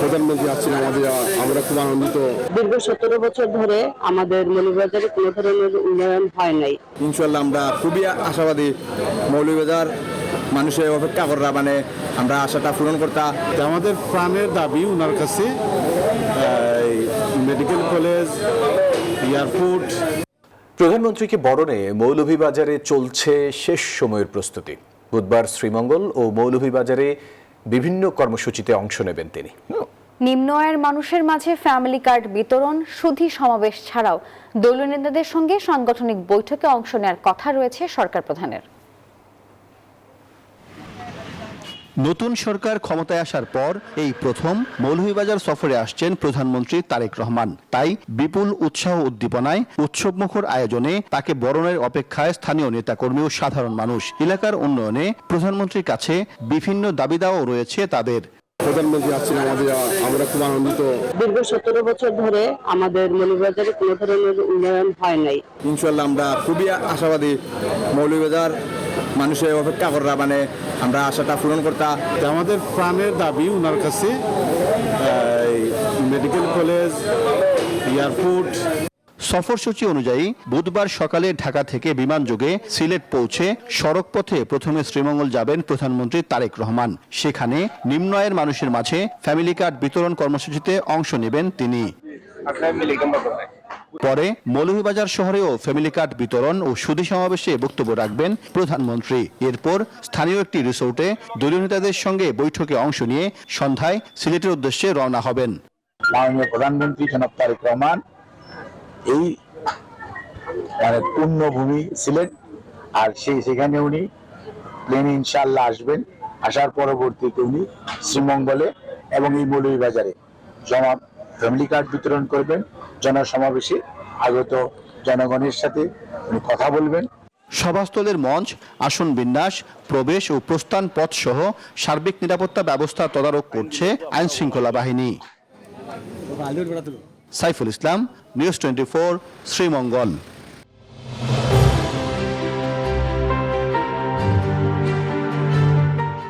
প্রধানমন্ত্রী আসছেন আমাদের, আমরা খুব আনন্দিত। দীর্ঘ 17 বছর ধরে আমাদের মৌলভীবাজারে কোনো ধরনের উন্নয়ন হয় নাই। ইনশাল্লাহ আমরা খুবই আশাবাদী। মৌলভীবাজার মানুষের অপেক্ষা করা, মানে আমরা আশাটা পূরণ করতাম। আমাদের প্রাণের দাবি ওনার কাছে মেডিকেল কলেজ, এয়ারপোর্ট। প্রধানমন্ত্রীকে বরণে মৌলভীবাজারে চলছে শেষ সময়ের প্রস্তুতি। বুধবার শ্রীমঙ্গল ও মৌলভীবাজারে বিভিন্ন কর্মসূচিতে অংশ নেবেন তিনি। নিম্ন আয়ের মানুষের মাঝে ফ্যামিলি কার্ড বিতরণ, সুধী সমাবেশ ছাড়াও দলীয় নেতাদের সঙ্গে সাংগঠনিক বৈঠকে অংশ নেওয়ার কথা রয়েছে সরকার প্রধানের। নতুন সরকার ক্ষমতায় আসার পর এই প্রথম মৌলভীবাজার সফরে আসছেন প্রধানমন্ত্রী তারেক রহমান। তাই বিপুল উৎসাহ উদ্দীপনায় উৎসবমুখর আয়োজনে তাকে বরণের অপেক্ষায় স্থানীয় নেতাকর্মী ও সাধারণ মানুষ। এলাকার উন্নয়নে প্রধানমন্ত্রীর কাছে বিভিন্ন দাবি দাওয়াও রয়েছে তাদের। প্রধানমন্ত্রী আসছেন আমাদের, আমরা খুব আনন্দিত। দীর্ঘ 17 বছর ধরে আমাদের মৌলভীবাজারে কোনো ধরনের উন্নয়ন হয় নাই। ইনশাল্লাহ আমরা খুবই আশাবাদী। মৌলভীবাজার মানুষের অপেক্ষা করা, মানে আমরা আশাটা পূরণ করতাম। আমাদের প্রাণের দাবি ওনার কাছে মেডিকেল কলেজ, এয়ারপোর্ট। সফরসূচি অনুযায়ী বুধবার সকালে ঢাকা থেকে বিমানযোগে সিলেট পৌঁছে সড়ক পথে প্রথমে শ্রীমঙ্গল যাবেন প্রধানমন্ত্রী তারেক রহমান। সেখানে নিম্ন আয়ের মানুষের মাঝে ফ্যামিলি কার্ড বিতরণ কর্মসূচিতে অংশ নেবেন তিনি। পরে মৌলভীবাজার শহরেও ফ্যামিলি কার্ড বিতরণ ও সুধী সমাবেশে বক্তব্য রাখবেন প্রধানমন্ত্রী। এরপর স্থানীয় একটি রিসোর্টে দলীয় নেতাদের সঙ্গে বৈঠকে অংশ নিয়ে সন্ধ্যায় সিলেটের উদ্দেশ্যে রওনা হবেন। মাননীয় প্রধানমন্ত্রী জনাব তারেক রহমান এই পুণ্যভূমি সিলেট, আর সেখানে উনি প্লেনে ইনশাআল্লাহ আসবেন। আসার পরবর্তীতে উনি শ্রীমঙ্গলে এবং এই মৌলভীবাজারে ফ্যামিলি কার্ড বিতরণ করবেন। জনসমাবেশে আগত জনগণের সাথে উনি কথা বলবেন। সভাস্থলের মঞ্চ, আসন বিন্যাস, প্রবেশ ও প্রস্থান পথ সহ সার্বিক নিরাপত্তা ব্যবস্থা তদারক করছে আইন শৃঙ্খলা বাহিনী। সাইফুল ইসলাম, নিউজ 24, শ্রীমঙ্গল।